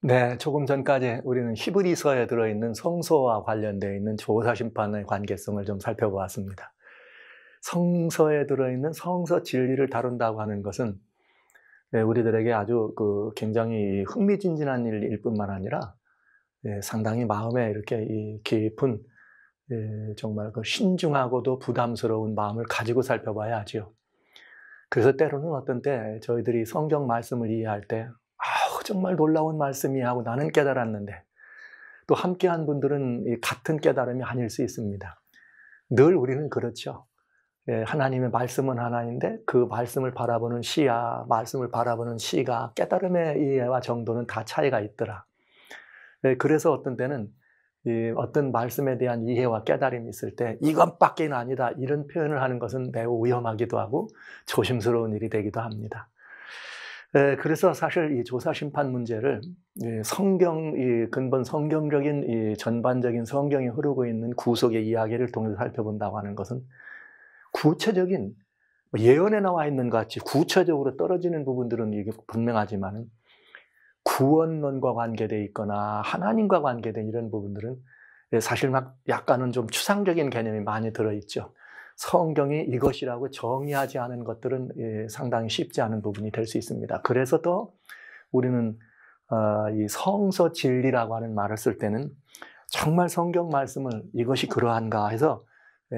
네, 조금 전까지 우리는 히브리서에 들어있는 성소와 관련되어 있는 조사심판의 관계성을 좀 살펴보았습니다. 성서에 들어있는 성서 진리를 다룬다고 하는 것은 우리들에게 아주 굉장히 흥미진진한 일일 뿐만 아니라 상당히 마음에 이렇게 이 깊은 정말 신중하고도 부담스러운 마음을 가지고 살펴봐야 하지요. 그래서 때로는 어떤 때 저희들이 성경 말씀을 이해할 때 정말 놀라운 말씀이 하고 나는 깨달았는데 또 함께한 분들은 같은 깨달음이 아닐 수 있습니다. 늘 우리는 그렇죠. 하나님의 말씀은 하나인데 그 말씀을 바라보는 시야, 말씀을 바라보는 시가 깨달음의 이해와 정도는 다 차이가 있더라. 그래서 어떤 때는 어떤 말씀에 대한 이해와 깨달음이 있을 때 이것밖에는 아니다 이런 표현을 하는 것은 매우 위험하기도 하고 조심스러운 일이 되기도 합니다. 그래서 사실 이 조사심판 문제를 이 근본 성경적인 이 전반적인 성경이 흐르고 있는 구속의 이야기를 통해서 살펴본다고 하는 것은 구체적인 예언에 나와 있는 것 같이 구체적으로 떨어지는 부분들은 이게 분명하지만 구원론과 관계되어 있거나 하나님과 관계된 이런 부분들은 사실 막 약간은 좀 추상적인 개념이 많이 들어있죠. 성경이 이것이라고 정의하지 않은 것들은 상당히 쉽지 않은 부분이 될 수 있습니다. 그래서 더 우리는 이 성서 진리라고 하는 말을 쓸 때는 정말 성경 말씀을 이것이 그러한가 해서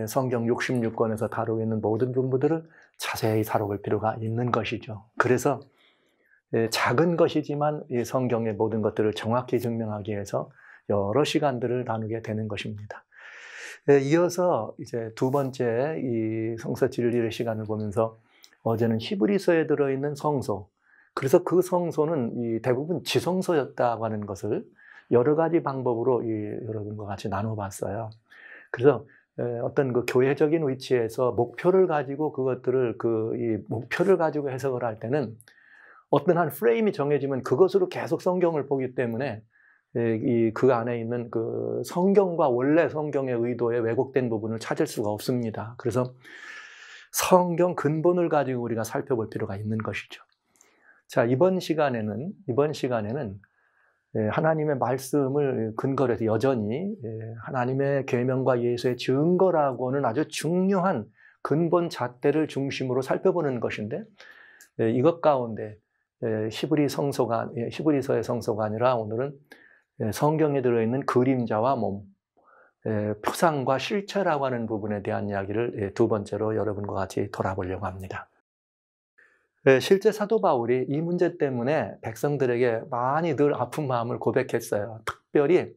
성경 66권에서 다루고 있는 모든 부분들을 자세히 다뤄볼 필요가 있는 것이죠. 그래서 작은 것이지만 이 성경의 모든 것들을 정확히 증명하기 위해서 여러 시간들을 나누게 되는 것입니다. 이어서 이제 두 번째 이 성서 진리의 시간을 보면서 어제는 히브리서에 들어있는 성소, 그래서 그 성소는 이 대부분 지성소였다고 하는 것을 여러 가지 방법으로 여러분과 같이 나눠봤어요. 그래서 어떤 교회적인 위치에서 목표를 가지고 그것들을 이 목표를 가지고 해석을 할 때는 어떤 한 프레임이 정해지면 그것으로 계속 성경을 보기 때문에 그 안에 있는 그 성경과 원래 성경의 의도에 왜곡된 부분을 찾을 수가 없습니다. 그래서 성경 근본을 가지고 우리가 살펴볼 필요가 있는 것이죠. 자, 이번 시간에는 하나님의 말씀을 근거로 해서 여전히 하나님의 계명과 예수의 증거라고는 아주 중요한 근본 잣대를 중심으로 살펴보는 것인데 이것 가운데 히브리서의 성소가 아니라 오늘은 성경에 들어있는 그림자와 몸, 표상과 실체라고 하는 부분에 대한 이야기를 두 번째로 여러분과 같이 돌아보려고 합니다. 실제 사도 바울이 이 문제 때문에 백성들에게 많이 늘 아픈 마음을 고백했어요. 특별히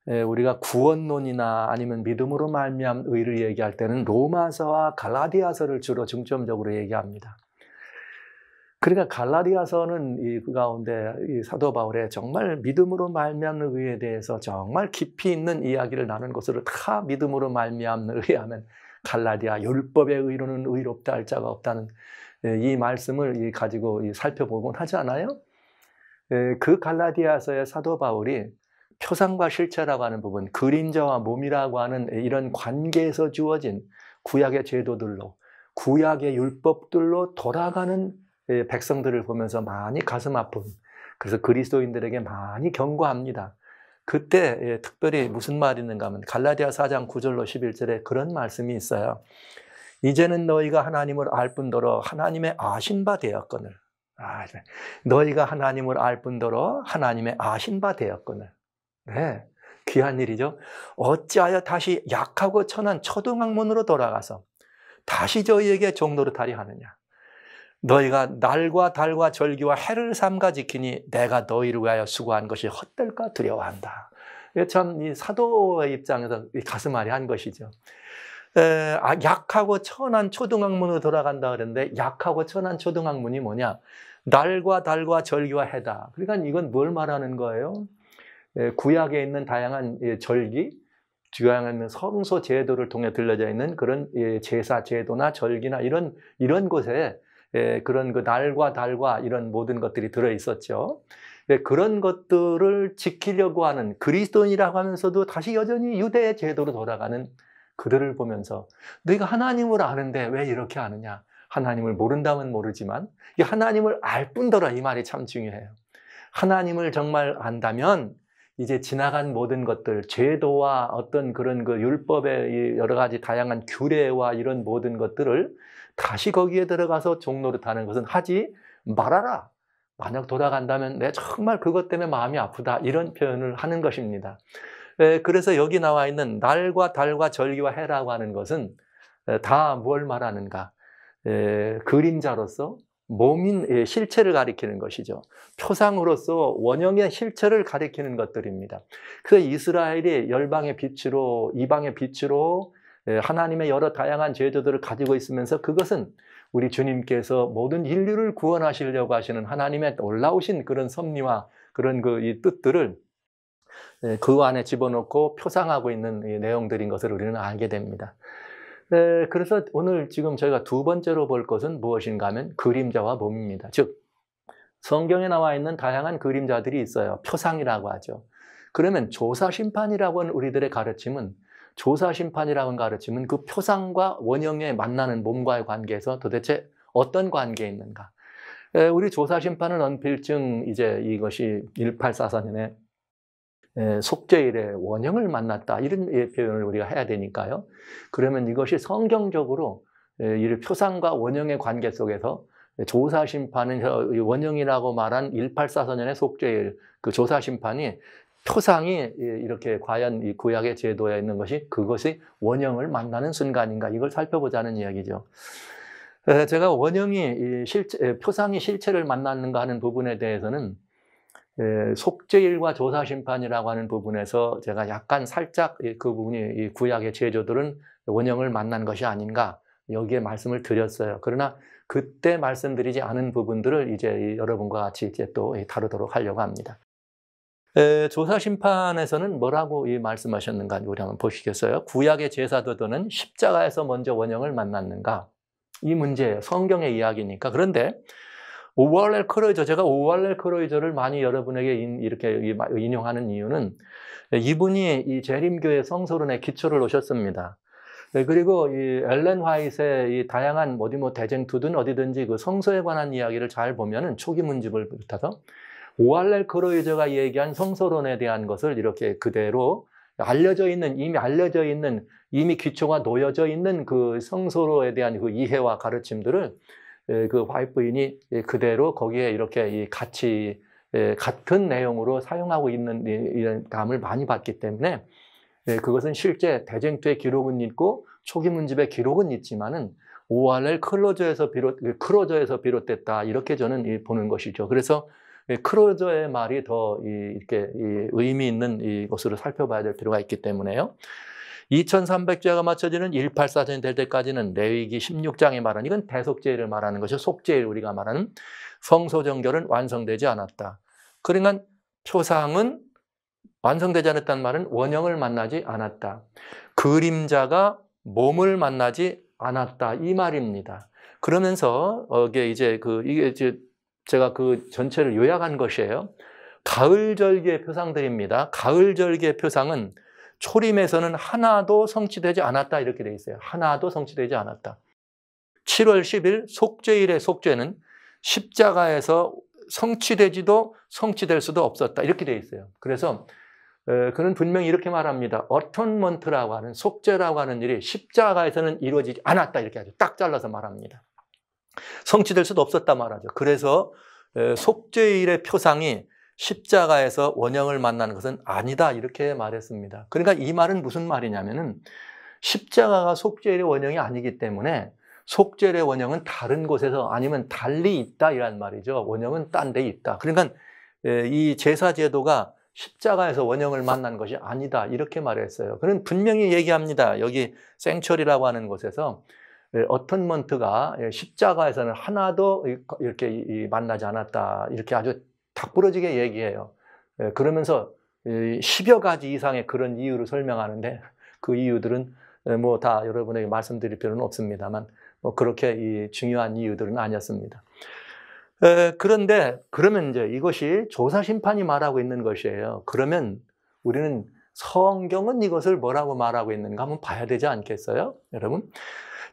우리가 구원론이나 아니면 믿음으로 말미암은 의를 얘기할 때는 로마서와 갈라디아서를 주로 중점적으로 얘기합니다. 그러니까 갈라디아서는 그 가운데 이 사도 바울의 정말 믿음으로 말미암는 의에 대해서 정말 깊이 있는 이야기를 나눈 것으로 다 믿음으로 말미암는 의하면 갈라디아 율법의 의로는 의롭다 할 자가 없다는 이 말씀을 가지고 살펴보곤 하지 않아요? 그 갈라디아서의 사도 바울이 표상과 실체라고 하는 부분, 그림자와 몸이라고 하는 이런 관계에서 주어진 구약의 제도들로, 구약의 율법들로 돌아가는 백성들을 보면서 많이 가슴 아픈, 그래서 그리스도인들에게 많이 경고합니다. 그때 특별히 무슨 말이 있는가 하면 갈라디아 4장 9절로 11절에 그런 말씀이 있어요. 이제는 너희가 하나님을 알 뿐더러 하나님의 아신 바 되었거늘. 너희가 하나님을 알 뿐더러 하나님의 아신 바 되었거늘. 네, 귀한 일이죠. 어찌하여 다시 약하고 천한 초등학문으로 돌아가서 다시 저희에게 종노릇하려 하느냐. 너희가 날과 달과 절기와 해를 삼가 지키니 내가 너희를 위하여 수고한 것이 헛될까 두려워한다. 참 이 사도의 입장에서 가슴 아리한 것이죠. 약하고 천한 초등학문으로 돌아간다 그랬는데 약하고 천한 초등학문이 뭐냐? 날과 달과 절기와 해다. 그러니까 이건 뭘 말하는 거예요? 구약에 있는 다양한 절기, 다양한 성소 제도를 통해 들려져 있는 그런 제사 제도나 절기나 이런 곳에 그런 날과 달과 이런 모든 것들이 들어 있었죠. 그런 것들을 지키려고 하는 그리스도인이라고 하면서도 다시 여전히 유대의 제도로 돌아가는 그들을 보면서 너희가 하나님을 아는데 왜 이렇게 아느냐? 하나님을 모른다면 모르지만 이 하나님을 알 뿐더러 이 말이 참 중요해요. 하나님을 정말 안다면 이제 지나간 모든 것들, 제도와 어떤 그런 그 율법의 여러 가지 다양한 규례와 이런 모든 것들을 다시 거기에 들어가서 종노릇하는 것은 하지 말아라. 만약 돌아간다면 내 정말 그것 때문에 마음이 아프다. 이런 표현을 하는 것입니다. 그래서 여기 나와 있는 날과 달과 절기와 해라고 하는 것은 다 뭘 말하는가? 그림자로서 몸인 실체를 가리키는 것이죠. 표상으로서 원형의 실체를 가리키는 것들입니다. 그래서 이스라엘이 열방의 빛으로, 이방의 빛으로 하나님의 여러 다양한 제도들을 가지고 있으면서 그것은 우리 주님께서 모든 인류를 구원하시려고 하시는 하나님의 놀라우신 그런 섭리와 그런 이 뜻들을 그 안에 집어넣고 표상하고 있는 내용들인 것을 우리는 알게 됩니다. 그래서 오늘 지금 저희가 두 번째로 볼 것은 무엇인가 하면 그림자와 몸입니다. 즉 성경에 나와 있는 다양한 그림자들이 있어요. 표상이라고 하죠. 그러면 조사심판이라고 하는 우리들의 가르침은 조사심판이라고 하는 가르침은 그 표상과 원형에 만나는 몸과의 관계에서 도대체 어떤 관계에 있는가? 우리 조사심판은 언필증 이제 이것이 1844년에 속죄일의 원형을 만났다 이런 표현을 우리가 해야 되니까요. 그러면 이것이 성경적으로 이 표상과 원형의 관계 속에서 조사심판은 원형이라고 말한 1844년의 속죄일 그 조사심판이 표상이 이렇게 과연 이 구약의 제도에 있는 것이 그것이 원형을 만나는 순간인가 이걸 살펴보자는 이야기죠. 제가 원형이 표상이 실체를 만났는가 하는 부분에 대해서는 속죄일과 조사심판이라고 하는 부분에서 제가 약간 살짝 그 부분이 이 구약의 제도들은 원형을 만난 것이 아닌가 여기에 말씀을 드렸어요. 그러나 그때 말씀드리지 않은 부분들을 이제 여러분과 같이 이제 또 다루도록 하려고 합니다. 조사심판에서는 뭐라고 말씀하셨는가 우리 한번 보시겠어요? 구약의 제사도들은 십자가에서 먼저 원형을 만났는가? 이 문제예요. 성경의 이야기니까. 그런데 오월렐 크로이저, 제가 오월렐 크로이저를 많이 여러분에게 이렇게 인용하는 이유는 이분이 이 재림교회 성서론의 기초를 놓으셨습니다. 그리고 이 엘렌 화이트의 이 다양한 대쟁투든 어디든지 그 성서에 관한 이야기를 잘 보면은 초기 문집을 부터서 오월렐 크로이저가 얘기한 성서론에 대한 것을 이렇게 그대로 이미 기초가 놓여져 있는 그 성서로에 대한 그 이해와 가르침들을 그 화이트 부인이 그대로 거기에 이렇게 같은 내용으로 사용하고 있는 이런 감을 많이 받기 때문에 그것은 실제 대쟁투의 기록은 있고 초기 문집의 기록은 있지만은 오월렐 크로저에서 비롯됐다 이렇게 저는 보는 것이죠. 그래서 크로저의 말이 더 이렇게 의미 있는 이것으로 살펴봐야 될 필요가 있기 때문에요. 2300제가 맞춰지는 1844년이 될 때까지는 레위기 16장에 말하는 이건 대속죄를 말하는 것이죠. 속죄일 우리가 말하는 성소정결은 완성되지 않았다. 그러니까 표상은 완성되지 않았다는 말은 원형을 만나지 않았다. 그림자가 몸을 만나지 않았다 이 말입니다. 그러면서 이게 이제 제가 그 전체를 요약한 것이에요. 가을절기의 표상들입니다. 가을절기의 표상은 초림에서는 하나도 성취되지 않았다 이렇게 돼 있어요. 하나도 성취되지 않았다. 7월 10일 속죄일의 속죄는 십자가에서 성취될 수도 없었다 이렇게 돼 있어요. 그래서 그는 분명히 이렇게 말합니다. 어톤먼트라고 하는 속죄라고 하는 일이 십자가에서는 이루어지지 않았다 이렇게 아주 딱 잘라서 말합니다. 성취될 수도 없었다 말하죠. 그래서 속죄일의 표상이 십자가에서 원형을 만나는 것은 아니다 이렇게 말했습니다. 그러니까 이 말은 무슨 말이냐면은 십자가가 속죄일의 원형이 아니기 때문에 속죄일의 원형은 다른 곳에서 아니면 달리 있다 이란 말이죠. 원형은 딴 데 있다. 그러니까 이 제사 제도가 십자가에서 원형을 만난 것이 아니다 이렇게 말했어요. 그는 분명히 얘기합니다. 여기 생처리라고 하는 곳에서 어턴먼트가 십자가에서는 하나도 이렇게 만나지 않았다 이렇게 아주 닭부러지게 얘기해요. 그러면서 10여 가지 이상의 그런 이유를 설명하는데 그 이유들은 뭐 다 여러분에게 말씀드릴 필요는 없습니다만 그렇게 중요한 이유들은 아니었습니다. 그런데 그러면 이제 이것이 조사심판이 말하고 있는 것이에요. 그러면 우리는 성경은 이것을 뭐라고 말하고 있는가 한번 봐야 되지 않겠어요? 여러분?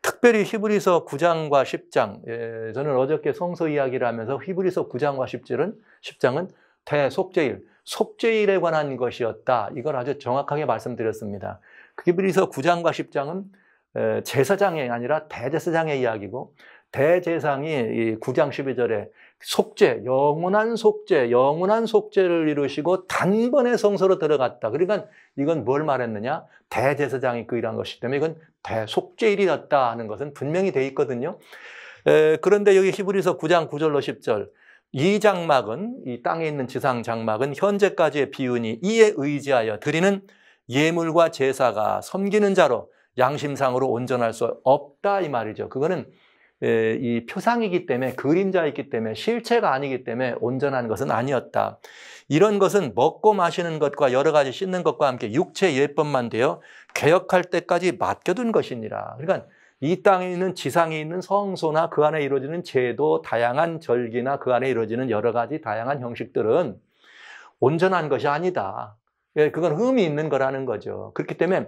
특별히 히브리서 9장과 10장, 저는 어저께 성서 이야기를 하면서 히브리서 9장과 10장은 대속죄일, 속죄일에 관한 것이었다. 이걸 아주 정확하게 말씀드렸습니다. 히브리서 9장과 10장은 제사장이 아니라 대제사장의 이야기고, 대제사장이 이 9장 12절에 속죄, 영원한 속죄를 이루시고 단번에 성소로 들어갔다. 그러니까 이건 뭘 말했느냐? 대제사장이 그 일한 것이기 때문에 이건 대속죄일이었다 하는 것은 분명히 돼 있거든요. 그런데 여기 히브리서 9장 9절로 10절, 이 장막은, 이 땅에 있는 지상 장막은 현재까지의 비유니 이에 의지하여 드리는 예물과 제사가 섬기는 자로 양심상으로 온전할 수 없다 이 말이죠. 그거는 이 표상이기 때문에, 그림자이기 때문에, 실체가 아니기 때문에 온전한 것은 아니었다. 이런 것은 먹고 마시는 것과 여러 가지 씻는 것과 함께 육체 예법만 되어 개혁할 때까지 맡겨둔 것이니라. 그러니까 이 땅에 있는, 지상에 있는 성소나 그 안에 이루어지는 제도, 다양한 절기나 그 안에 이루어지는 여러 가지 다양한 형식들은 온전한 것이 아니다. 그건 흠이 있는 거라는 거죠. 그렇기 때문에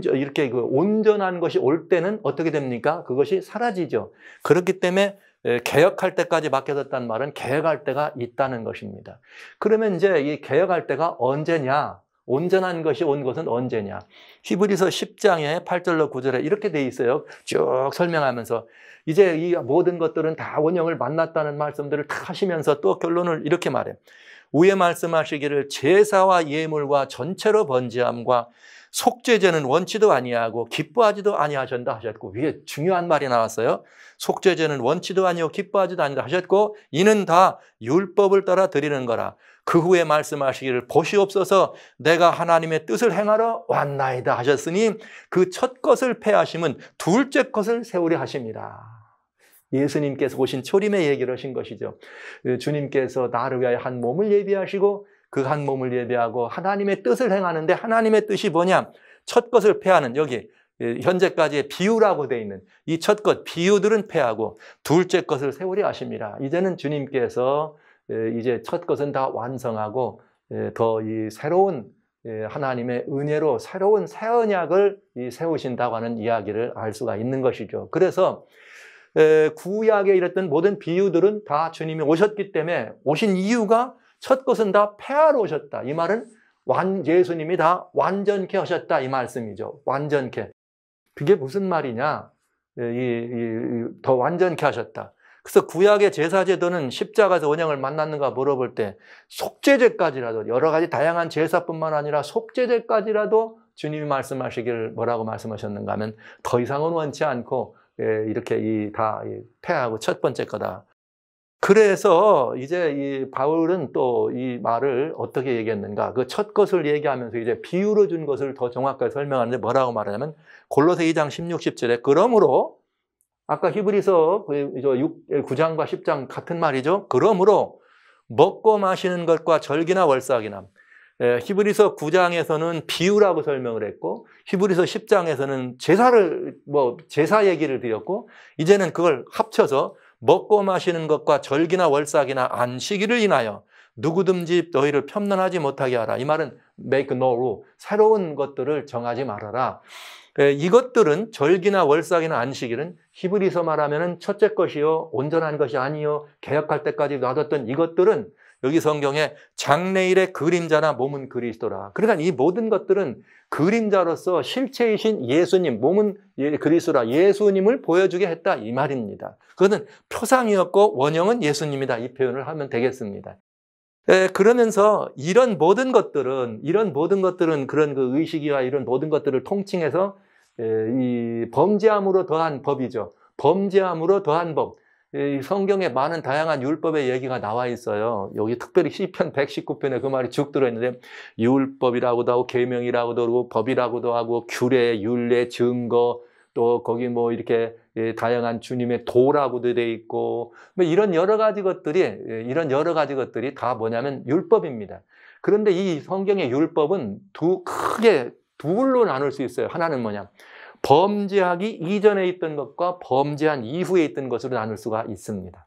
이렇게 온전한 것이 올 때는 어떻게 됩니까? 그것이 사라지죠. 그렇기 때문에 개혁할 때까지 맡겨졌다는 말은 개혁할 때가 있다는 것입니다. 그러면 이제 이 개혁할 때가 언제냐? 온전한 것이 온 것은 언제냐? 히브리서 10장의 8절로 9절에 이렇게 돼 있어요. 쭉 설명하면서 이제 이 모든 것들은 다 원형을 만났다는 말씀들을 다 하시면서 또 결론을 이렇게 말해요. 위에 말씀하시기를 제사와 예물과 전체로 번제함과 속죄제는 원치도 아니하고 기뻐하지도 아니하신다 하셨고, 위에 중요한 말이 나왔어요. 속죄제는 원치도 아니하고 기뻐하지도 아니다 하셨고, 이는 다 율법을 따라 드리는 거라. 그 후에 말씀하시기를 보시옵소서 내가 하나님의 뜻을 행하러 왔나이다 하셨으니 그 첫 것을 폐하심은 둘째 것을 세우려 하심이라. 예수님께서 오신 초림의 얘기를 하신 것이죠. 주님께서 나를 위하여 한 몸을 예비하시고 그 한 몸을 예비하고 하나님의 뜻을 행하는데, 하나님의 뜻이 뭐냐? 첫 것을 폐하는, 여기 현재까지의 비유라고 되어 있는 이 첫 것, 비유들은 폐하고 둘째 것을 세우려 하심이라. 이제는 주님께서 이제 첫 것은 다 완성하고 더 이 새로운 하나님의 은혜로 새로운 새 언약을 세우신다고 하는 이야기를 알 수가 있는 것이죠. 그래서 구약에 이랬던 모든 비유들은 다 주님이 오셨기 때문에, 오신 이유가 첫 것은 다 폐하러 오셨다. 이 말은 예수님이 다 완전케 하셨다 이 말씀이죠. 완전케. 그게 무슨 말이냐? 더 완전케 하셨다. 그래서 구약의 제사제도는 십자가에서 원형을 만났는가 물어볼 때 속죄제까지라도, 여러 가지 다양한 제사뿐만 아니라 속죄제까지라도 주님이 말씀하시기를 뭐라고 말씀하셨는가 하면 더 이상은 원치 않고 이렇게 다 폐하고 첫 번째 거다. 그래서 이제 이 바울은 또 이 말을 어떻게 얘기했는가? 그 첫 것을 얘기하면서 이제 비유로 준 것을 더 정확하게 설명하는데 뭐라고 말하냐면 골로새 2장 16, 17에 그러므로, 아까 히브리서 9장과 10장 같은 말이죠. 그러므로 먹고 마시는 것과 절기나 월삭이나, 히브리서 9장에서는 비유라고 설명을 했고 히브리서 10장에서는 제사 얘기를 드렸고, 이제는 그걸 합쳐서 먹고 마시는 것과 절기나 월삭이나 안식일을 인하여 누구든지 너희를 편론하지 못하게 하라. 이 말은 make no rule, 새로운 것들을 정하지 말아라. 이것들은, 절기나 월삭이나 안식일은 히브리서 말하면 첫째 것이요 온전한 것이 아니요 개혁할 때까지 놔뒀던 이것들은 여기 성경에 장래일의 그림자나 몸은 그리스도라. 그러니까 이 모든 것들은 그림자로서 실체이신 예수님, 몸은 그리스도라, 예수님을 보여주게 했다 이 말입니다. 그것은 표상이었고 원형은 예수님이다 이 표현을 하면 되겠습니다. 그러면서 이런 모든 것들은 그런 그 의식이와 이런 모든 것들을 통칭해서 이 범죄함으로 더한 법이죠. 범죄함으로 더한 법. 성경에 많은 다양한 율법의 얘기가 나와 있어요. 여기 특별히 시편 119편에 그 말이 쭉 들어있는데, 율법이라고도 하고 계명이라고도 하고 법이라고도 하고 규례, 율례, 증거, 또 거기 뭐 이렇게 다양한 주님의 도라고도 돼 있고, 뭐 이런 여러 가지 것들이 다 뭐냐면 율법입니다. 그런데 이 성경의 율법은 크게 둘로 나눌 수 있어요. 하나는 뭐냐? 범죄하기 이전에 있던 것과 범죄한 이후에 있던 것으로 나눌 수가 있습니다.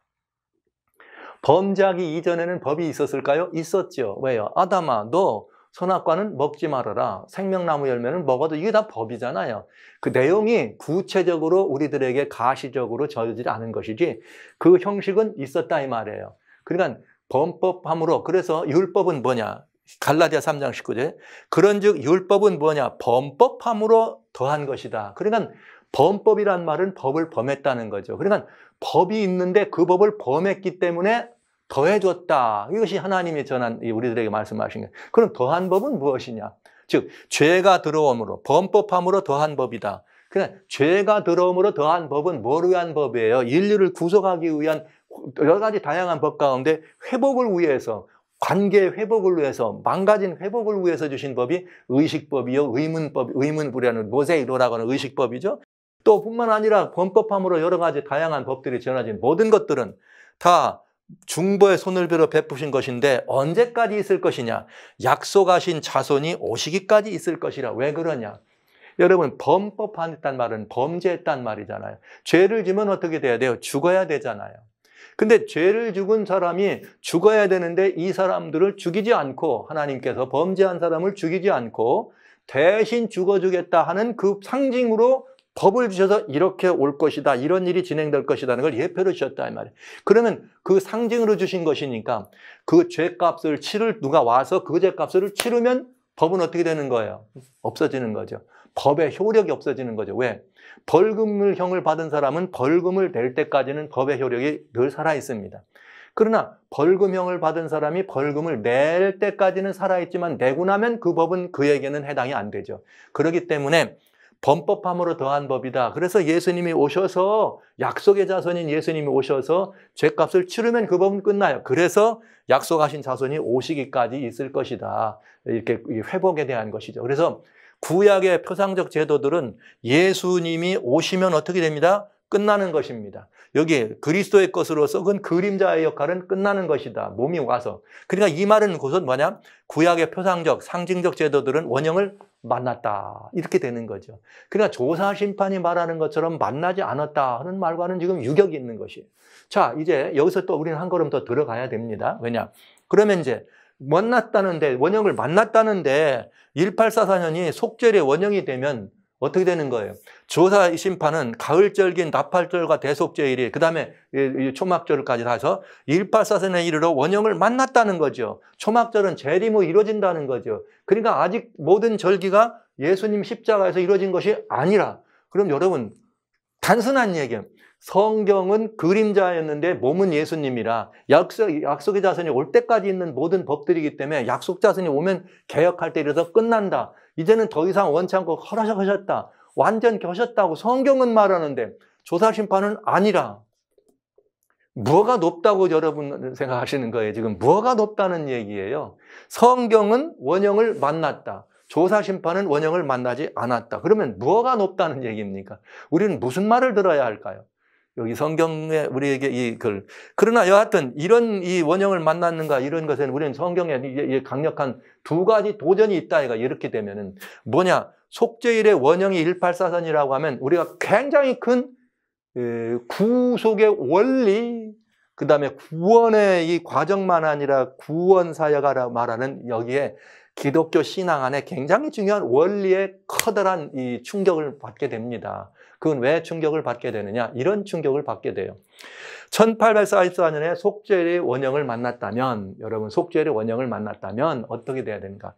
범죄하기 이전에는 법이 있었을까요? 있었죠. 왜요? 아담아, 너 선악과는 먹지 말아라. 생명나무 열매는 먹어도, 이게 다 법이잖아요. 그 내용이 구체적으로 우리들에게 가시적으로 전해지지 않은 것이지 그 형식은 있었다 이 말이에요. 그러니까 범법함으로. 그래서 율법은 뭐냐? 갈라디아 3장 19절. 그런즉 율법은 뭐냐? 범법함으로 더한 것이다. 그러니까 범법이란 말은 법을 범했다는 거죠. 그러니까 법이 있는데 그 법을 범했기 때문에 더해줬다. 이것이 하나님이 전한 우리들에게 말씀하신 거예요. 그럼 더한 법은 무엇이냐? 즉 죄가 들어옴으로, 범법함으로 더한 법이다. 그러니까 죄가 들어옴으로 더한 법은 뭐를 위한 법이에요? 인류를 구속하기 위한 여러 가지 다양한 법 가운데 회복을 위해서, 관계 회복을 위해서, 망가진 회복을 위해서 주신 법이 의식법이요, 의문법, 의문부라는 모세이로라고 하는 의식법이죠. 또 뿐만 아니라 범법함으로 여러 가지 다양한 법들이 전해진 모든 것들은 다 중보의 손을 빌어 베푸신 것인데 언제까지 있을 것이냐? 약속하신 자손이 오시기까지 있을 것이라. 왜 그러냐? 여러분, 범법했단 말은 범죄했단 말이잖아요. 죄를 지면 어떻게 돼야 돼요? 죽어야 되잖아요. 근데 죄를 죽은 사람이 죽어야 되는데 이 사람들을 죽이지 않고, 하나님께서 범죄한 사람을 죽이지 않고 대신 죽어주겠다 하는 그 상징으로 법을 주셔서 이렇게 올 것이다, 이런 일이 진행될 것이라는 걸 예표로 주셨다 이 말이에요. 그러면 그 상징으로 주신 것이니까 그 죄값을 누가 와서 그 죄값을 치르면 법은 어떻게 되는 거예요? 없어지는 거죠. 법의 효력이 없어지는 거죠. 왜? 벌금형을 받은 사람은 벌금을 낼 때까지는 법의 효력이 늘 살아있습니다. 그러나 벌금형을 받은 사람이 벌금을 낼 때까지는 살아있지만 내고 나면 그 법은 그에게는 해당이 안 되죠. 그렇기 때문에 범법함으로 더한 법이다. 그래서 예수님이 오셔서, 약속의 자손인 예수님이 오셔서 죄값을 치르면 그 법은 끝나요. 그래서 약속하신 자손이 오시기까지 있을 것이다. 이렇게 회복에 대한 것이죠. 그래서 구약의 표상적 제도들은 예수님이 오시면 어떻게 됩니다? 끝나는 것입니다. 여기 그리스도의 것으로서 그건 그림자의 역할은 끝나는 것이다. 몸이 와서. 그러니까 이 말은 그것은 뭐냐? 구약의 표상적, 상징적 제도들은 원형을 만났다. 이렇게 되는 거죠. 그러니까 조사 심판이 말하는 것처럼 만나지 않았다 하는 말과는 지금 유격이 있는 것이에요. 자, 이제 여기서 또 우리는 한 걸음 더 들어가야 됩니다. 왜냐? 그러면 이제 만났다는데, 원형을 만났다는데 1844년이 속죄의 원형이 되면 어떻게 되는 거예요? 조사 심판은 가을절긴 나팔절과 대속죄일이, 그 다음에 초막절까지 다 해서 1844년에 이르러 원형을 만났다는 거죠. 초막절은 재림 후 이루어진다는 거죠. 그러니까 아직 모든 절기가 예수님 십자가에서 이루어진 것이 아니라, 그럼 여러분, 단순한 얘기예요. 성경은 그림자였는데 몸은 예수님이라, 약속의 자손이 올 때까지 있는 모든 법들이기 때문에 약속 자손이 오면 개혁할 때 이래서 끝난다. 이제는 더 이상 원치 않고 허락하셨다. 완전히 하셨다고 성경은 말하는데 조사심판은 아니라. 뭐가 높다고 여러분 생각하시는 거예요? 지금 뭐가 높다는 얘기예요? 성경은 원형을 만났다. 조사심판은 원형을 만나지 않았다. 그러면 뭐가 높다는 얘기입니까? 우리는 무슨 말을 들어야 할까요? 여기 성경에 우리에게 이 글. 그러나 여하튼 이런 이 원형을 만났는가 이런 것에는 우리는 성경에 강력한 두 가지 도전이 있다. 이렇게 되면은 뭐냐? 속죄일의 원형이 1844년이라고 하면 우리가 굉장히 큰 구속의 원리, 그 다음에 구원의 이 과정만 아니라 구원 사역하라 말하는 여기에 기독교 신앙 안에 굉장히 중요한 원리의 커다란 이 충격을 받게 됩니다. 그건 왜 충격을 받게 되느냐? 이런 충격을 받게 돼요. 1844년에 속죄일의 원형을 만났다면, 여러분 속죄일의 원형을 만났다면 어떻게 돼야 되는가?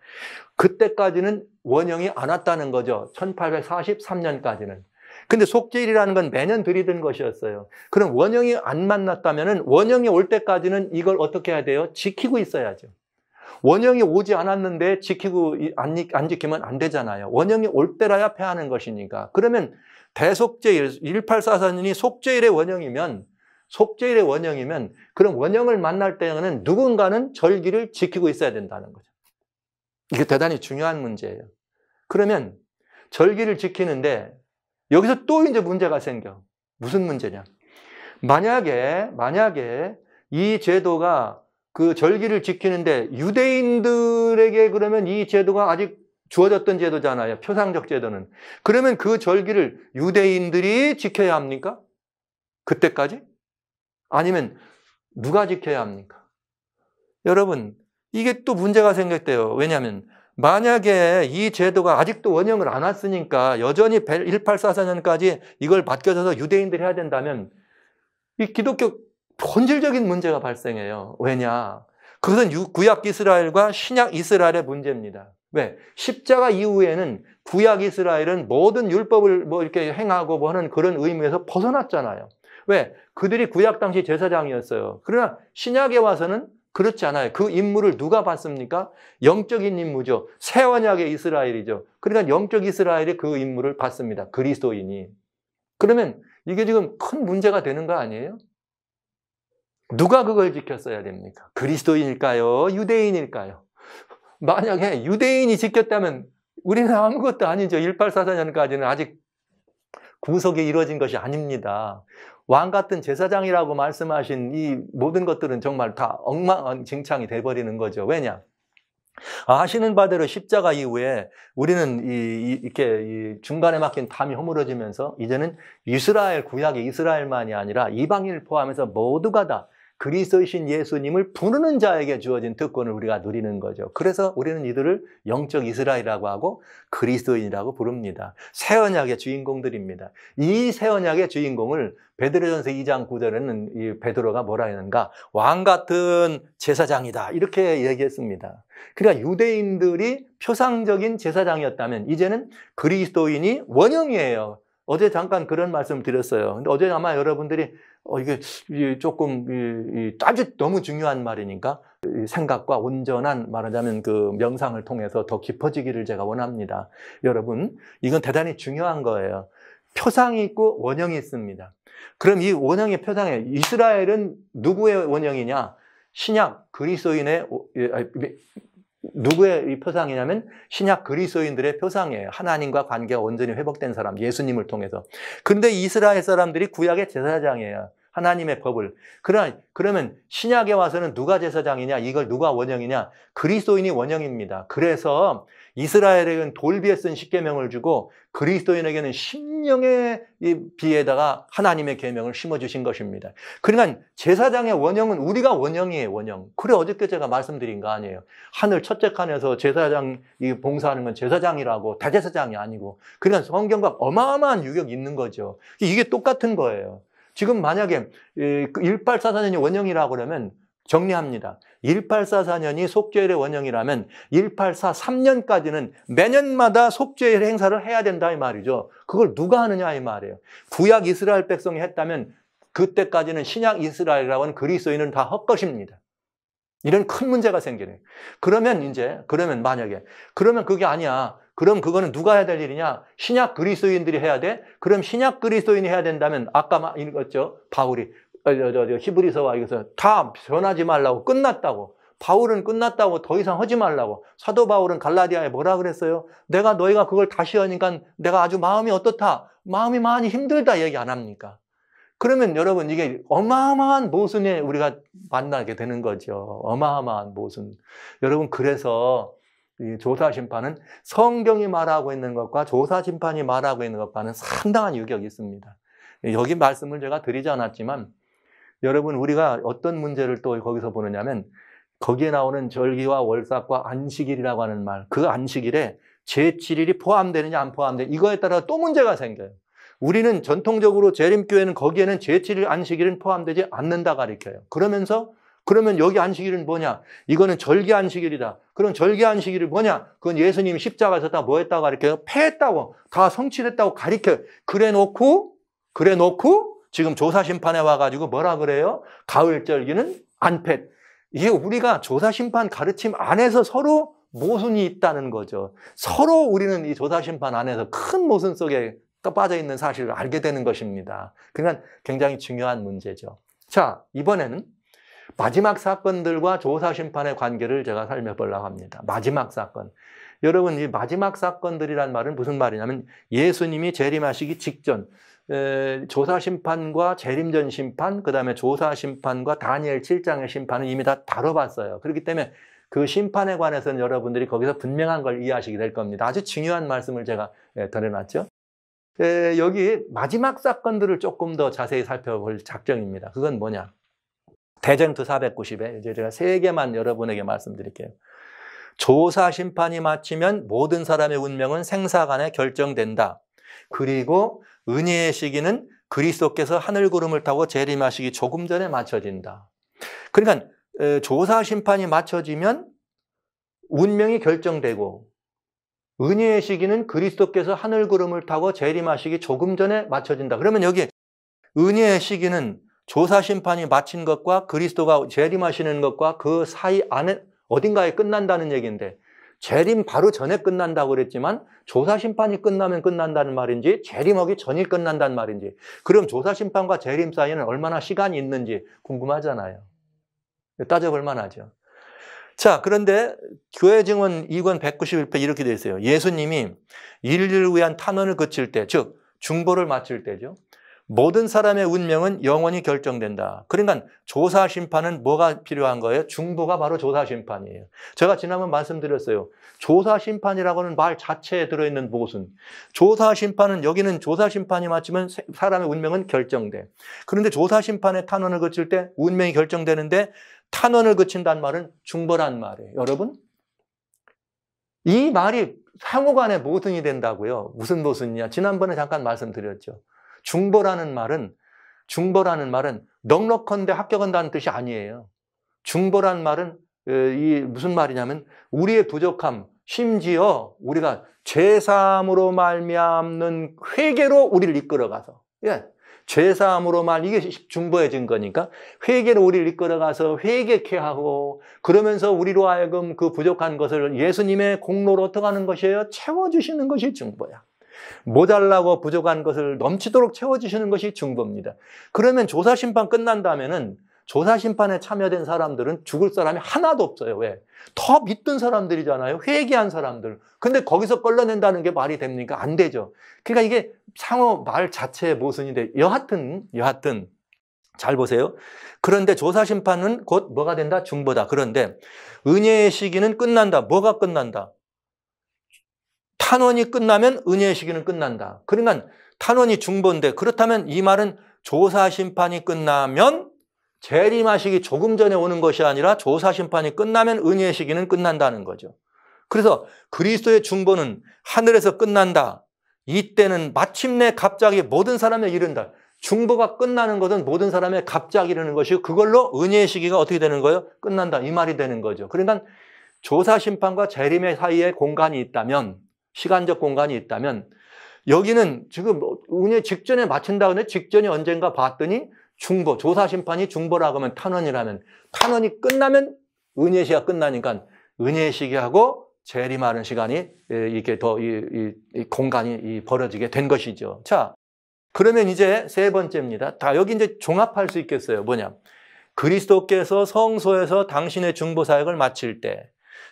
그때까지는 원형이 안 왔다는 거죠. 1843년까지는. 근데 속죄일이라는 건 매년 들이던 것이었어요. 그럼 원형이 안 만났다면 원형이 올 때까지는 이걸 어떻게 해야 돼요? 지키고 있어야죠. 원형이 오지 않았는데 안 지키면 안 되잖아요. 원형이 올 때라야 패하는 것이니까. 그러면 대속죄일, 1844년이 속죄일의 원형이면 그럼 원형을 만날 때는 누군가는 절기를 지키고 있어야 된다는 거죠. 이게 대단히 중요한 문제예요. 그러면 절기를 지키는데 여기서 또 이제 문제가 생겨. 무슨 문제냐? 만약에 이 제도가 그 절기를 지키는데 유대인들에게 그러면 이 제도가 아직 주어졌던 제도잖아요. 표상적 제도는. 그러면 그 절기를 유대인들이 지켜야 합니까? 그때까지? 아니면 누가 지켜야 합니까? 여러분, 이게 또 문제가 생겼대요. 왜냐하면 만약에 이 제도가 아직도 원형을 안 왔으니까 여전히 1844년까지 이걸 맡겨져서 유대인들이 해야 된다면 이 기독교 본질적인 문제가 발생해요. 왜냐? 그것은 구약 이스라엘과 신약 이스라엘의 문제입니다. 왜? 십자가 이후에는 구약 이스라엘은 모든 율법을 뭐 이렇게 행하고 뭐 하는 그런 의무에서 벗어났잖아요. 왜? 그들이 구약 당시 제사장이었어요. 그러나 신약에 와서는 그렇지 않아요. 그 임무를 누가 받습니까? 영적인 임무죠. 새 언약의 이스라엘이죠. 그러니까 영적 이스라엘이 그 임무를 받습니다. 그리스도인이. 그러면 이게 지금 큰 문제가 되는 거 아니에요? 누가 그걸 지켰어야 됩니까? 그리스도인일까요? 유대인일까요? 만약에 유대인이 지켰다면 우리는 아무것도 아니죠. 1844년까지는 아직 구속이 이루어진 것이 아닙니다. 왕 같은 제사장이라고 말씀하신 이 모든 것들은 정말 다 엉망진창이 돼버리는 거죠. 왜냐? 아시는 바대로 십자가 이후에 우리는 이렇게 중간에 막힌 담이 허물어지면서 이제는 이스라엘, 구약의 이스라엘만이 아니라 이방인을 포함해서 모두가 다 그리스도이신 예수님을 부르는 자에게 주어진 특권을 우리가 누리는 거죠. 그래서 우리는 이들을 영적 이스라엘이라고 하고 그리스도인이라고 부릅니다. 새 언약의 주인공들입니다. 이 새 언약의 주인공을 베드로전서 2장 9절에는 이 베드로가 뭐라 했는가? 왕 같은 제사장이다. 이렇게 얘기했습니다. 그러니까 유대인들이 표상적인 제사장이었다면 이제는 그리스도인이 원형이에요. 어제 잠깐 그런 말씀 드렸어요. 근데 어제 아마 여러분들이 이게 조금 아주 너무 중요한 말이니까 생각과 온전한 말하자면 그 명상을 통해서 더 깊어지기를 제가 원합니다. 여러분, 이건 대단히 중요한 거예요. 표상이 있고 원형이 있습니다. 그럼 이 원형의 표상에 이스라엘은 누구의 원형이냐? 신약 그리스도인의 누구의 이 표상이냐면 신약 그리스도인들의 표상이에요. 하나님과 관계가 온전히 회복된 사람, 예수님을 통해서. 그런데 이스라엘 사람들이 구약의 제사장이에요. 하나님의 법을. 그러면 신약에 와서는 누가 제사장이냐? 이걸 누가 원형이냐? 그리스도인이 원형입니다. 그래서 이스라엘에게는 돌비에 쓴 십계명을 주고 그리스도인에게는 심령의 비에다가 하나님의 계명을 심어주신 것입니다. 그러니까 제사장의 원형은 우리가 원형이에요. 원형. 그래 어저께 제가 말씀드린 거 아니에요. 하늘 첫째 칸에서 제사장 봉사하는 건 제사장이라고 대제사장이 아니고. 그러니까 성경과 어마어마한 유격이 있는 거죠. 이게 똑같은 거예요. 지금 만약에 1844년이 원형이라고 그러면 정리합니다. 1844년이 속죄일의 원형이라면 1843년까지는 매년마다 속죄일 행사를 해야 된다 이 말이죠. 그걸 누가 하느냐 이 말이에요. 구약 이스라엘 백성이 했다면 그때까지는 신약 이스라엘이라고 하는 그리스도인은 다 헛것입니다. 이런 큰 문제가 생기네요. 그러면 만약에 그게 아니야. 그럼 그거는 누가 해야 될 일이냐? 신약 그리스도인들이 해야 돼? 그럼 신약 그리스도인이 해야 된다면 아까 읽었죠? 바울이 히브리서와 이것은 다 변하지 말라고 끝났다고. 바울은 끝났다고 더 이상 하지 말라고. 사도 바울은 갈라디아에 뭐라 그랬어요? 내가 너희가 그걸 다시 하니까 내가 아주 마음이 어떻다? 마음이 많이 힘들다 얘기 안 합니까? 그러면 여러분 이게 어마어마한 모순에 우리가 만나게 되는 거죠. 어마어마한 모순. 여러분 그래서 이 조사심판은 성경이 말하고 있는 것과 조사심판이 말하고 있는 것과는 상당한 유격이 있습니다. 여기 말씀을 제가 드리지 않았지만 여러분 우리가 어떤 문제를 또 거기서 보느냐면 거기에 나오는 절기와 월삭과 안식일이라고 하는 말, 그 안식일에 제7일이 포함되느냐 안 포함되느냐 이거에 따라 또 문제가 생겨요. 우리는 전통적으로 재림교회는 거기에는 제7일 안식일은 포함되지 않는다 가르쳐요. 그러면 여기 안식일은 뭐냐? 이거는 절기 안식일이다. 그럼 절기 안식일이 뭐냐? 그건 예수님이 십자가에서 다 뭐 했다고 가르쳐요? 패했다고, 다 성취됐다고 가르쳐요. 그래 놓고 지금 조사심판에 와가지고 뭐라 그래요? 가을 절기는 안 패. 이게 우리가 조사심판 가르침 안에서 서로 모순이 있다는 거죠. 서로 우리는 이 조사심판 안에서 큰 모순 속에 빠져 있는 사실을 알게 되는 것입니다. 그러니까 굉장히 중요한 문제죠. 자, 이번에는 마지막 사건들과 조사심판의 관계를 제가 살펴보려고 합니다. 마지막 사건. 여러분, 이 마지막 사건들이란 말은 무슨 말이냐면 예수님이 재림하시기 직전, 조사심판과 재림전 심판, 그 다음에 조사심판과 다니엘 7장의 심판은 이미 다 다뤄봤어요. 그렇기 때문에 그 심판에 관해서는 여러분들이 거기서 분명한 걸 이해하시게 될 겁니다. 아주 중요한 말씀을 제가 드려놨죠. 여기 마지막 사건들을 조금 더 자세히 살펴볼 작정입니다. 그건 뭐냐? 대쟁투 490에 이제 제가 3개만 여러분에게 말씀드릴게요. 조사 심판이 마치면 모든 사람의 운명은 생사간에 결정된다. 그리고 은혜의 시기는 그리스도께서 하늘 구름을 타고 재림하시기 조금 전에 맞춰진다. 그러니까 조사 심판이 맞춰지면 운명이 결정되고 은혜의 시기는 그리스도께서 하늘 구름을 타고 재림하시기 조금 전에 맞춰진다. 그러면 여기 은혜의 시기는 조사 심판이 마친 것과 그리스도가 재림하시는 것과 그 사이 안에 어딘가에 끝난다는 얘기인데 재림 바로 전에 끝난다고 그랬지만 조사 심판이 끝나면 끝난다는 말인지 재림하기 전이 끝난다는 말인지 그럼 조사 심판과 재림 사이에는 얼마나 시간이 있는지 궁금하잖아요. 따져볼 만하죠. 자, 그런데 교회 증언 2권 191편 이렇게 되어 있어요. 예수님이 인류를 위한 탄원을 그칠 때, 즉 중보를 마칠 때죠. 모든 사람의 운명은 영원히 결정된다. 그러니까 조사 심판은 뭐가 필요한 거예요? 중보가 바로 조사 심판이에요. 제가 지난번 말씀드렸어요. 조사 심판이라고는 말 자체에 들어있는 무엇은 조사 심판은 여기는 조사 심판이 맞추면 사람의 운명은 결정돼. 그런데 조사 심판의 탄원을 그칠 때 운명이 결정되는데 탄원을 그친다는 말은 중보란 말이에요. 여러분, 이 말이 상호간에 모순이 된다고요. 무슨 모순이냐? 지난번에 잠깐 말씀드렸죠. 중보라는 말은 넉넉한데 합격한다는 뜻이 아니에요. 중보라는 말은 무슨 말이냐면 우리의 부족함, 심지어 우리가 죄사함으로 말미암는 회개로 우리를 이끌어가서 죄사함으로 이게 중보의 증거니까 회개로 우리를 이끌어가서 회개케 하고 그러면서 우리로 하여금 그 부족한 것을 예수님의 공로로 어떻게 하는 것이에요? 채워주시는 것이 중보야. 모자라고 부족한 것을 넘치도록 채워주시는 것이 중보입니다. 그러면 조사심판 끝난다면은 조사심판에 참여된 사람들은 죽을 사람이 하나도 없어요. 왜? 더 믿던 사람들이잖아요. 회개한 사람들. 근데 거기서 걸러낸다는 게 말이 됩니까? 안 되죠. 그러니까 이게 상호 말 자체의 모순인데 여하튼 잘 보세요. 그런데 조사심판은 곧 뭐가 된다? 중보다. 그런데 은혜의 시기는 끝난다. 뭐가 끝난다? 탄원이 끝나면 은혜의 시기는 끝난다. 그러니까 탄원이 중보인데 그렇다면 이 말은 조사심판이 끝나면 재림하시기 조금 전에 오는 것이 아니라 조사심판이 끝나면 은혜의 시기는 끝난다는 거죠. 그래서 그리스도의 중보는 하늘에서 끝난다. 이때는 마침내 갑자기 모든 사람에 이른다. 중보가 끝나는 것은 모든 사람에 갑자기 이르는 것이고 그걸로 은혜의 시기가 어떻게 되는 거예요? 끝난다. 이 말이 되는 거죠. 그러니까 조사심판과 재림의 사이에 공간이 있다면 시간적 공간이 있다면 여기는 지금 은혜 직전에 마친다 그러는데 직전이 언젠가 봤더니 중보, 조사심판이 중보라고 하면 탄원이라면 탄원이 끝나면 은혜의 시기가 끝나니까 은혜의 시기하고 재림하는 시간이 이렇게 더 이 공간이 벌어지게 된 것이죠. 자, 그러면 이제 세 번째입니다. 다 여기 이제 종합할 수 있겠어요. 뭐냐? 그리스도께서 성소에서 당신의 중보 사역을 마칠 때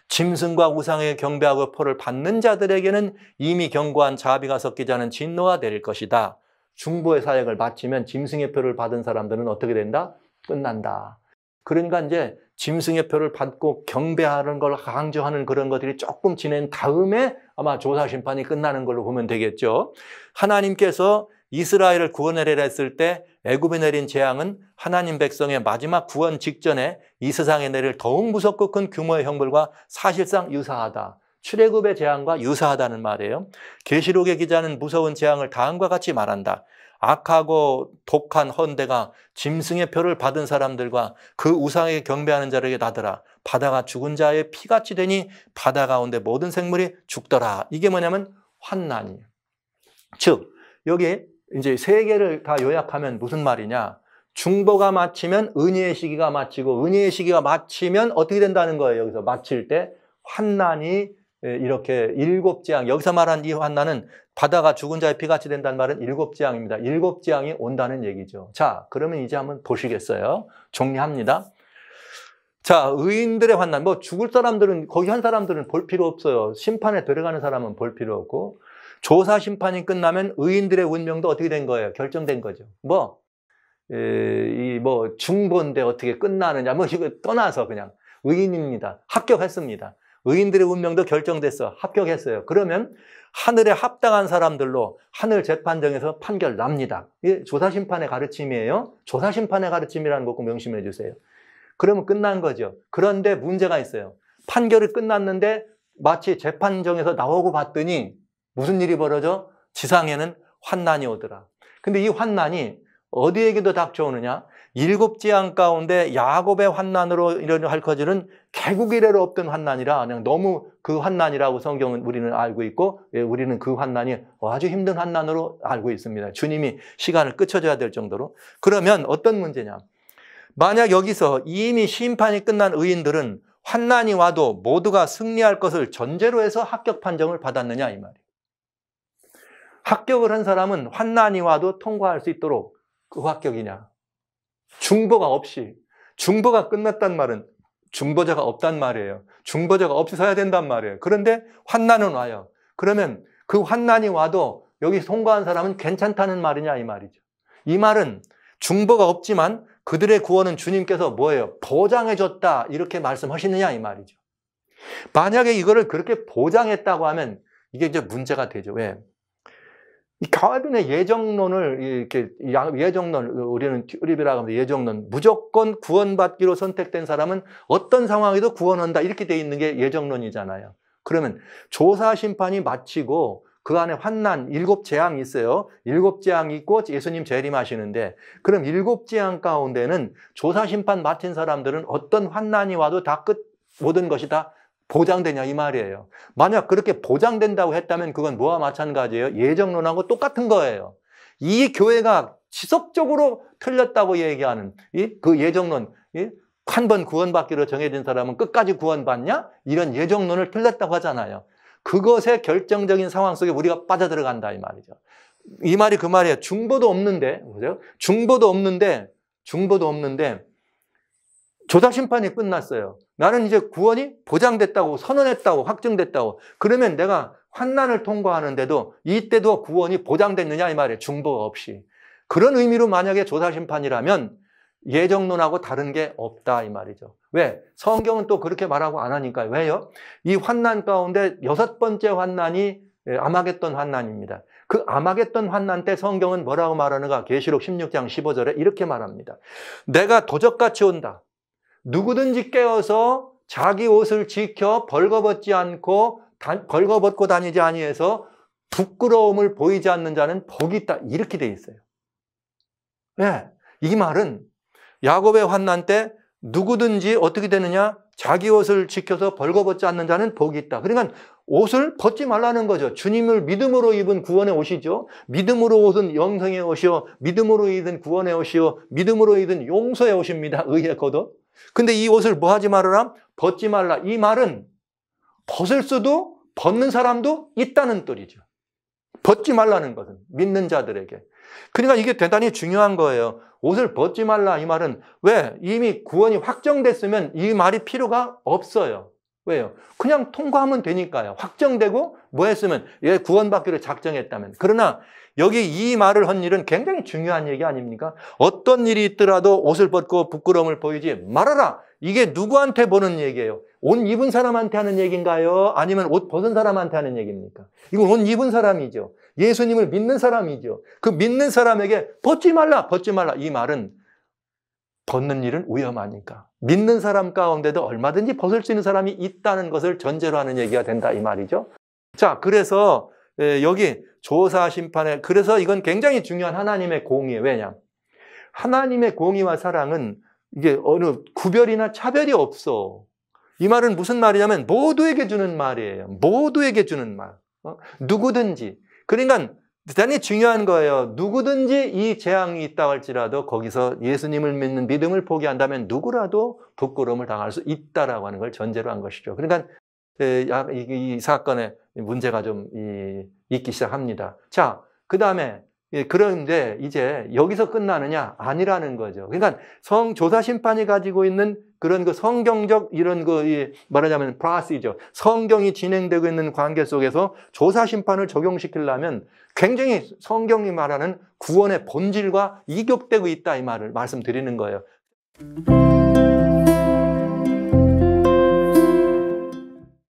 짐승과 우상에게 경배하고 표를 받는 자들에게는 이미 경고한 자비가 섞이지 않은 진노가 내릴 것이다. 중보의 사역을 마치면 짐승의 표를 받은 사람들은 어떻게 된다? 끝난다. 그러니까 이제 짐승의 표를 받고 경배하는 걸 강조하는 그런 것들이 조금 지낸 다음에 아마 조사심판이 끝나는 걸로 보면 되겠죠. 하나님께서 이스라엘을 구원하려 했을 때 애굽에 내린 재앙은 하나님 백성의 마지막 구원 직전에 이 세상에 내릴 더욱 무섭고 큰 규모의 형벌과 사실상 유사하다. 출애굽의 재앙과 유사하다는 말이에요. 계시록의 기자는 무서운 재앙을 다음과 같이 말한다. 악하고 독한 헌대가 짐승의 표를 받은 사람들과 그 우상에게 경배하는 자에게 나더라. 바다가 죽은 자의 피같이 되니 바다 가운데 모든 생물이 죽더라. 이게 뭐냐면 환난이에요. 즉 여기 이제 세 개를 다 요약하면 무슨 말이냐? 중보가 마치면 은혜의 시기가 마치고 은혜의 시기가 마치면 어떻게 된다는 거예요. 여기서 마칠 때 환난이 이렇게 7재앙, 여기서 말한 이 환난은 바다가 죽은 자의 피같이 된다는 말은 7재앙입니다. 7재앙이 온다는 얘기죠. 자, 그러면 이제 한번 보시겠어요? 정리합니다. 자, 의인들의 환난, 뭐 죽을 사람들은, 거기 한 사람들은 볼 필요 없어요. 심판에 들어가는 사람은 볼 필요 없고, 조사 심판이 끝나면 의인들의 운명도 어떻게 된 거예요? 결정된 거죠. 중보인데 어떻게 끝나느냐, 이거 떠나서 그냥 의인입니다. 합격했습니다. 의인들의 운명도 결정됐어. 합격했어요. 그러면 하늘에 합당한 사람들로 하늘 재판정에서 판결 납니다. 이게 조사심판의 가르침이에요. 조사심판의 가르침이라는 거 꼭 명심해 주세요. 그러면 끝난 거죠. 그런데 문제가 있어요. 판결이 끝났는데 마치 재판정에서 나오고 봤더니 무슨 일이 벌어져? 지상에는 환난이 오더라. 근데 이 환난이 어디에게도 닥쳐오느냐? 7재앙 가운데 야곱의 환난으로 핥혀지는 개국 이래로 없던 환난이라 그냥 너무 그 환난이라고 성경은 우리는 알고 있고, 우리는 그 환난이 아주 힘든 환난으로 알고 있습니다. 주님이 시간을 끝쳐줘야 될 정도로. 그러면 어떤 문제냐? 만약 여기서 이미 심판이 끝난 의인들은 환난이 와도 모두가 승리할 것을 전제로 해서 합격 판정을 받았느냐 이 말이에요. 합격을 한 사람은 환난이 와도 통과할 수 있도록 그 합격이냐? 중보가 없이, 중보가 끝났단 말은 중보자가 없단 말이에요. 중보자가 없이 서야 된단 말이에요. 그런데 환난은 와요. 그러면 그 환난이 와도 여기 통과한 사람은 괜찮다는 말이냐 이 말이죠. 이 말은 중보가 없지만 그들의 구원은 주님께서 뭐예요? 보장해줬다 이렇게 말씀하시느냐 이 말이죠. 만약에 이거를 그렇게 보장했다고 하면 이게 이제 문제가 되죠. 왜? 이 calvin의 예정론을 이렇게 예정론, 우리는 튜립이라고 하면 예정론, 무조건 구원받기로 선택된 사람은 어떤 상황에도 구원한다 이렇게 돼 있는 게 예정론이잖아요. 그러면 조사 심판이 마치고 그 안에 환난 7재앙이 있어요. 7재앙이 있고 예수님 재림하시는데, 그럼 7재앙 가운데는 조사 심판 마친 사람들은 어떤 환난이 와도 다 모든 것이 다 보장되냐 이 말이에요. 만약 그렇게 보장된다고 했다면 그건 뭐와 마찬가지예요? 예정론하고 똑같은 거예요. 이 교회가 지속적으로 틀렸다고 얘기하는 그 예정론, 한 번 구원받기로 정해진 사람은 끝까지 구원받냐? 이런 예정론을 틀렸다고 하잖아요. 그것의 결정적인 상황 속에 우리가 빠져들어간다 이 말이죠. 이 말이 그 말이에요. 중보도 없는데, 그죠? 중보도 없는데 조사 심판이 끝났어요. 나는 이제 구원이 보장됐다고 선언했다고 확정됐다고. 그러면 내가 환난을 통과하는데도 이때도 구원이 보장됐느냐 이 말이에요. 중보가 없이. 그런 의미로 만약에 조사 심판이라면 예정론하고 다른 게 없다 이 말이죠. 왜? 성경은 또 그렇게 말하고 안 하니까요. 왜요? 이 환난 가운데 6번째 환난이 아마겟돈 환난입니다. 그 아마겟돈 환난 때 성경은 뭐라고 말하는가? 계시록 16장 15절에 이렇게 말합니다. 내가 도적같이 온다. 누구든지 깨어서 자기 옷을 지켜 벌거벗지 않고 벌거벗고 다니지 아니해서 부끄러움을 보이지 않는 자는 복이 있다. 이렇게 돼 있어요. 왜? 이 말은 야곱의 환난 때 누구든지 어떻게 되느냐? 자기 옷을 지켜서 벌거벗지 않는 자는 복이 있다. 그러니까 옷을 벗지 말라는 거죠. 주님을 믿음으로 입은 구원의 옷이죠. 믿음으로 옷은 영생의 옷이요. 믿음으로 입은 구원의 옷이요. 믿음으로 입은 용서의 옷입니다. 의의 겉옷. 근데 이 옷을 뭐 하지 말아라? 벗지 말라. 이 말은 벗을 수도 벗는 사람도 있다는 뜻이죠. 벗지 말라는 것은 믿는 자들에게. 그러니까 이게 대단히 중요한 거예요. 옷을 벗지 말라 이 말은 왜? 이미 구원이 확정됐으면 이 말이 필요가 없어요. 왜요? 그냥 통과하면 되니까요. 확정되고 뭐 했으면 구원받기로 작정했다면. 그러나 여기 이 말을 한 일은 굉장히 중요한 얘기 아닙니까? 어떤 일이 있더라도 옷을 벗고 부끄러움을 보이지 말아라. 이게 누구한테 보는 얘기예요? 옷 입은 사람한테 하는 얘기인가요? 아니면 옷 벗은 사람한테 하는 얘기입니까? 이건 옷 입은 사람이죠. 예수님을 믿는 사람이죠. 그 믿는 사람에게 벗지 말라, 벗지 말라. 이 말은 벗는 일은 위험하니까. 믿는 사람 가운데도 얼마든지 벗을 수 있는 사람이 있다는 것을 전제로 하는 얘기가 된다 이 말이죠. 자, 그래서 여기 조사 심판에, 그래서 이건 굉장히 중요한 하나님의 공의예요. 왜냐? 하나님의 공의와 사랑은 이게 어느 구별이나 차별이 없어. 이 말은 무슨 말이냐면 모두에게 주는 말이에요. 모두에게 주는 말. 누구든지. 그러니까 대단히 중요한 거예요. 누구든지 이 재앙이 있다고 할지라도 거기서 예수님을 믿는 믿음을 포기한다면 누구라도 부끄러움을 당할 수 있다라고 하는 걸 전제로 한 것이죠. 그러니까 이 사건에 문제가 좀 있기 시작합니다. 자, 그 다음에 그런데 이제 여기서 끝나느냐? 아니라는 거죠. 그러니까 조사 심판이 가지고 있는 그런 그 성경적 이런 말하자면 프로시저, 성경이 진행되고 있는 관계 속에서 조사 심판을 적용시키려면 굉장히 성경이 말하는 구원의 본질과 이격되고 있다 이 말을 말씀드리는 거예요.